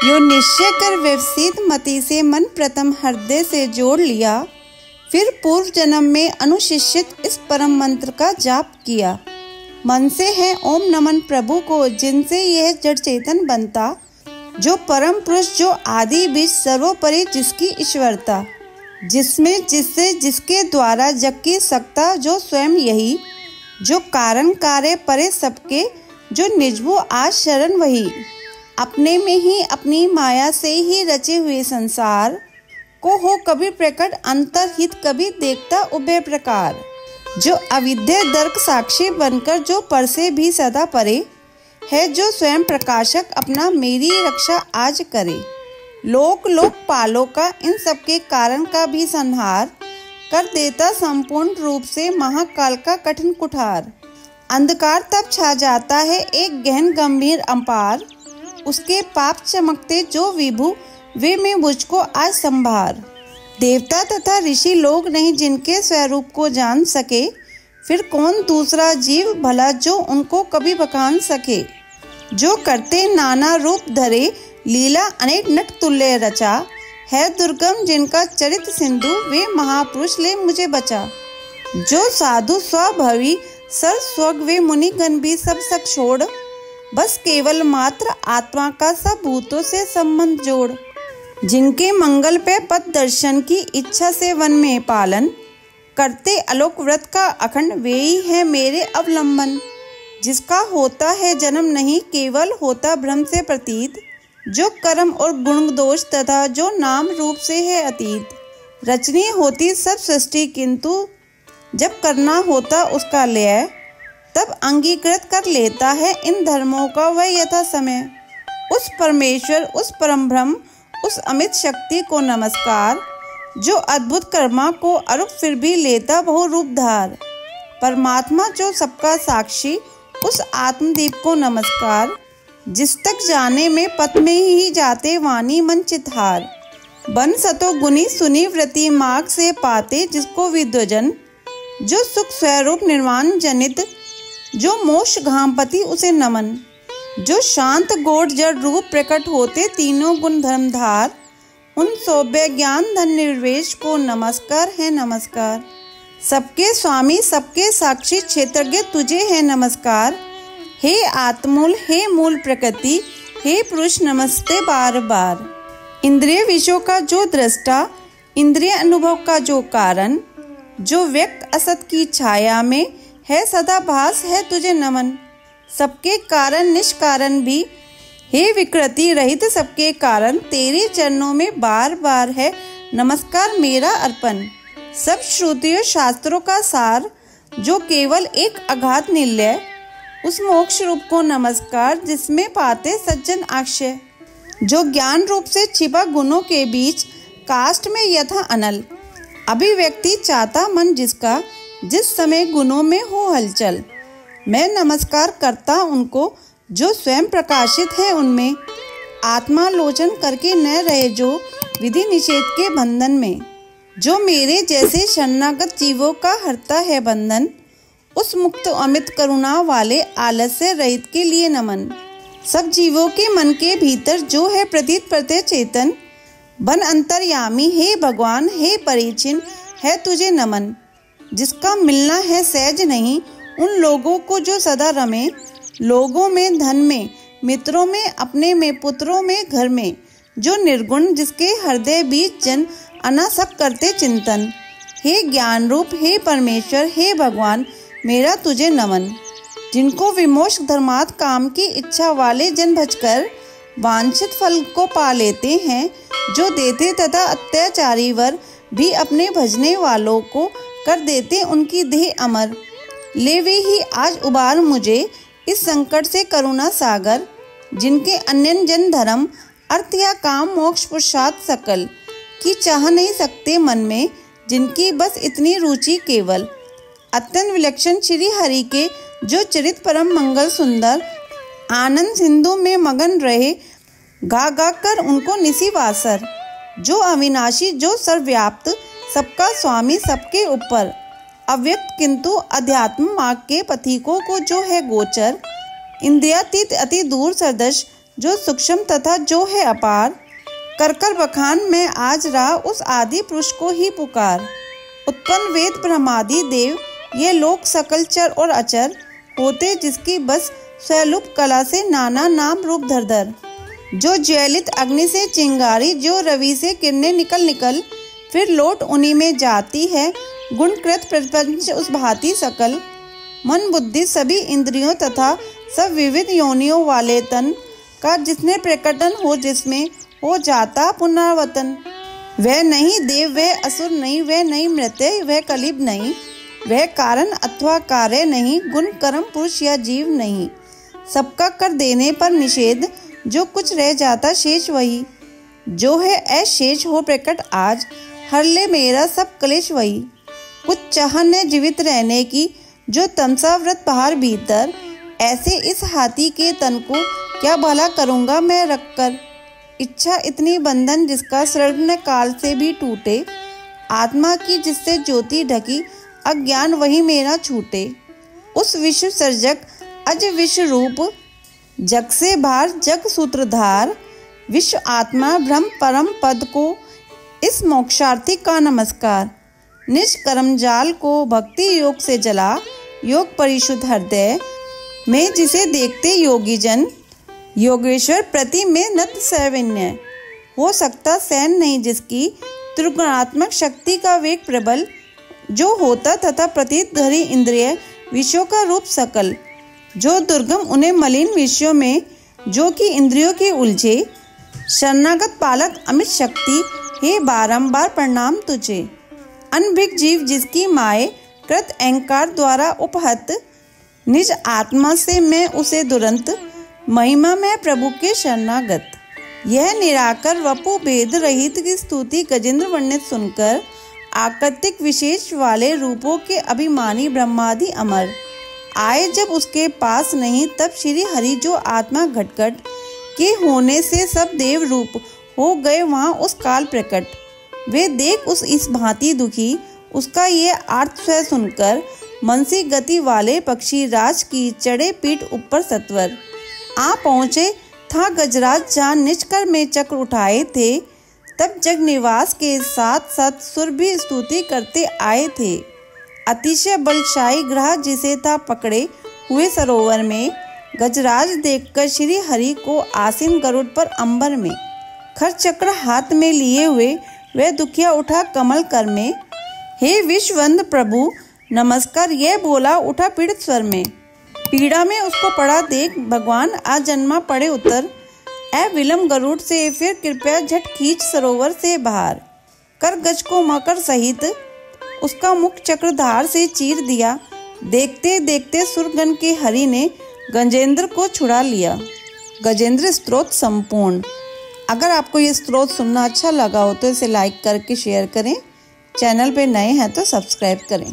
यो निश्चय कर व्यवसित मति से मन प्रथम हृदय से जोड़ लिया, फिर पूर्व जन्म में अनुशिष्यित इस परम मंत्र का जाप किया। मन से है ओम नमन प्रभु को, जिनसे यह जड़ चेतन बनता, जो परम पुरुष, जो आदि बीज सर्वोपरि, जिसकी ईश्वरता, जिसमें जिससे जिसके द्वारा जग की सकता, जो स्वयं यही, जो कारण कार्य परे सबके, जो निजभु आज शरण वही, अपने में ही अपनी माया से ही रचे हुए संसार को हो कभी प्रकट, अंतरहित कभी देखता उभय प्रकार, जो अविद्या दर्क साक्षी बनकर, जो पर से भी सदा परे है, जो स्वयं प्रकाशक अपना मेरी रक्षा आज करे। लोक पालों का इन सबके कारण का भी संहार कर देता संपूर्ण रूप से महाकाल का कठिन कुठार। अंधकार तब छा जाता है एक गहन गंभीर अपार, उसके पाप चमकते जो विभु, वे में मुझको आज संभार। देवता तथा ऋषि लोग नहीं जिनके स्वरूप को जान सके, फिर कौन दूसरा जीव भला जो उनको कभी बखान सके। जो करते नाना रूप धरे, लीला अनेक नट तुल्य रचा, है दुर्गम जिनका चरित सिंधु, वे महापुरुष ले मुझे बचा। जो साधु स्वभावी सर स्वर्ग, वे मुनि गण भी सब सक छोड़, बस केवल मात्र आत्मा का सब भूतों से संबंध जोड़। जिनके मंगल पे पद दर्शन की इच्छा से वन में पालन, करते अलोक व्रत का अखंड, वे ही है मेरे अवलंबन। जिसका होता है जन्म नहीं, केवल होता भ्रम से प्रतीत, जो कर्म और गुण दोष तथा जो नाम रूप से है अतीत। रचनी होती सब सृष्टि, किंतु जब करना होता उसका लय, तब अंगीकृत कर लेता है इन धर्मों का वह यथा समय। उस परमेश्वर, उस परम ब्रह्म, उस अमित शक्ति को नमस्कार, जो अद्भुत कर्मा को अरूप फिर भी लेता बहु रूप धार। परमात्मा जो सबका साक्षी, उस आत्मदीप को नमस्कार, जिस तक जाने में पथ में ही जाते वाणी मन चितहार। बन सतो गुनी सुनी व्रति मार्ग से पाते, जिसको विद्वजन, जो सुख स्वरूप निर्वाण जनित, जो मोक्ष घामपति उसे नमन। जो शांत गोड जड़ रूप प्रकट होते तीनों गुण धर्मधार, उन सौभ्य ज्ञान धन निर्वेश को नमस्कार है नमस्कार। सबके स्वामी सबके साक्षी क्षेत्रज्ञ तुझे है नमस्कार। हे आत्मूल, हे मूल प्रकृति, हे पुरुष नमस्ते बार बार। इंद्रिय विषयों का जो दृष्टा, इंद्रिय अनुभव का जो कारण, जो व्यक्त असत की छाया में है सदा भास, है तुझे नमन। सबके कारण निष्कारण भी, हे विकृति रहित सबके कारण, तेरे चरणों में बार बार है नमस्कार मेरा अर्पण। सब श्रुतियों शास्त्रों का सार, जो केवल एक अगाध निलय, उस मोक्ष रूप को नमस्कार, जिसमें पाते सज्जन आश्रय। जो ज्ञान रूप से छिपा गुणों के बीच, काष्ठ में यथा अनल, अभिव्यक्ति चाहता मन जिसका, जिस समय गुणों में हो हलचल। मैं नमस्कार करता उनको, जो स्वयं प्रकाशित है उनमें, आत्मालोचन करके न रहे जो विधि निषेध के बंधन में। जो मेरे जैसे शरणागत जीवों का हरता है बंधन, उस मुक्त अमित करुणा वाले आलस्य रहित के लिए नमन। सब जीवों के मन के भीतर जो है प्रतीत प्रत्यय चेतन, बन अंतर्यामी हे भगवान, हे परिचिन है तुझे नमन। जिसका मिलना है सहज नहीं, उन लोगों को जो सदा रमे, लोगों में धन में, मित्रों में, अपने में, पुत्रों में, घर में। जो निर्गुण, जिसके हृदय बीच जन अनासक्त करते चिंतन। हे ज्ञान रूप, हे परमेश्वर, हे भगवान, मेरा तुझे नमन। जिनको विमोक्ष धर्मार्थ काम की इच्छा वाले जन भजकर वांछित फल को पा लेते हैं, जो देते तथा अत्याचारी वर भी अपने भजने वालों को कर देते उनकी देह अमर। ले वे ही आज उबार मुझे इस संकट से करुणा सागर, जिनके अन्य जन धर्म अर्थ या काम मोक्ष पुरुषार्थ सकल की चाह नहीं सकते मन में, जिनकी बस इतनी रुचि केवल अत्यंत विलक्षण श्री हरि के, जो चरित परम मंगल सुंदर, आनंद सिंधु में मगन रहे गा गा कर उनको निसी वासर। जो अविनाशी, जो सर्वव्याप्त, सबका स्वामी, सबके ऊपर अव्यक्त किंतु अध्यात्म मार्ग के पथिकों को जो है गोचर, इंद्रियातीत अति दूर सदृश, जो सूक्ष्म तथा जो है अपार। कर कर बखान में आज रहा उस आदि पुरुष को ही पुकार। उत्पन्न वेद ब्रह्मादि देव ये लोक सकल चर और अचर होते, जिसकी बस स्वरूप कला से नाना नाम रूप धर धर। जो ज्वलित अग्नि से चिंगारी, जो रवि से किरणें निकल निकल फिर लौट उन्हीं में जाती है। गुणकृत प्रपंच उस भांति सकल। मन बुद्धि सभी इंद्रियों तथा सब विविध योनियों वाले तन का जिसने प्रकटन हो, जिसमें हो जाता पुनरावर्तन। वह नहीं देव, वह असुर नहीं, वह नहीं मृत्य, वह कलिब नहीं, वह कारण अथवा कार्य नहीं, गुण कर्म पुरुष या जीव नहीं। सबका कर देने पर निषेध, जो कुछ रह जाता शेष वही। जो है अशेष हो प्रकट आज, हर ले मेरा सब क्लेश वही। कुछ चाहन है जीवित रहने की, जो तमसा व्रत बाहर भीतर। ऐसे इस हाथी के तन को क्या भला करूँगा मैं रखकर। इच्छा इतनी बंधन जिसका सृजन काल से भी टूटे। आत्मा की जिससे ज्योति ढकी, अज्ञान वही मेरा छूटे। उस विश्व सर्जक अज विश्व रूप, जग से बाहर जग सूत्रधार। विश्व आत्मा ब्रह्म परम पद को, इस मोक्षार्थी का नमस्कार। निज कर्म जाल को भक्ति योग से जला, योग परिशुद्ध हृदय में जिसे देखते योगी जन। योगेश्वर प्रति में नत सैवन्य, हो सकता सैन नहीं जिसकी। त्रिगुणात्मक शक्ति का वेग प्रबल, जो होता तथा प्रतीत धरी इंद्रिय विषयों का रूप सकल। जो दुर्गम उन्हें मलिन विषयों में, जो कि इंद्रियों के उलझे। शरणागत पालक अमित शक्ति, हे बारंबार प्रणाम तुझे। अनभिक जीव जिसकी माए, कृत अहंकार द्वारा उपहत। निज आत्मा से मैं उसे दुरंत, महिमा में प्रभु के शरणागत। यह निराकर वपु भेद रहित की स्तुति गजेंद्र वर्णित सुनकर, आकृतिक विशेष वाले रूपों के अभिमानी ब्रह्मादि अमर आए जब उसके पास नहीं, तब श्री हरि जो आत्मा घटघट के होने से सब देव रूप हो गए वहाँ उस काल प्रकट। वे देख उस इस भांति दुखी, उसका ये आर्त स्वर सुनकर। मनसी गति वाले पक्षी राज की चढ़े पीठ ऊपर सत्वर। आ पहुँचे था गजराज जहाँ निजकर में चक्र उठाए थे। तब जग निवास के साथ साथ सुर भी स्तुति करते आए थे। अतिशय बलशाही ग्रह जिसे था पकड़े हुए सरोवर में। गजराज देखकर श्री हरि को आसीन गरुड़ पर अंबर में। खर चक्र हाथ में लिए हुए वह दुखिया उठा कमल कर में। हे विश्ववंद प्रभु नमस्कार, यह बोला उठा पीड़ित स्वर में। पीड़ा में उसको पड़ा देख भगवान आज जन्मा पड़े उतर। विलम गरुड़ से फिर कृपया झट खींच सरोवर से बाहर कर। गज को मकर सहित उसका मुख चक्रधार से चीर दिया। देखते देखते सुरगन के हरि ने गजेंद्र को छुड़ा लिया। गजेंद्र स्तोत्र संपूर्ण। अगर आपको ये स्तोत्र सुनना अच्छा लगा हो तो इसे लाइक करके शेयर करें। चैनल पे नए हैं तो सब्सक्राइब करें।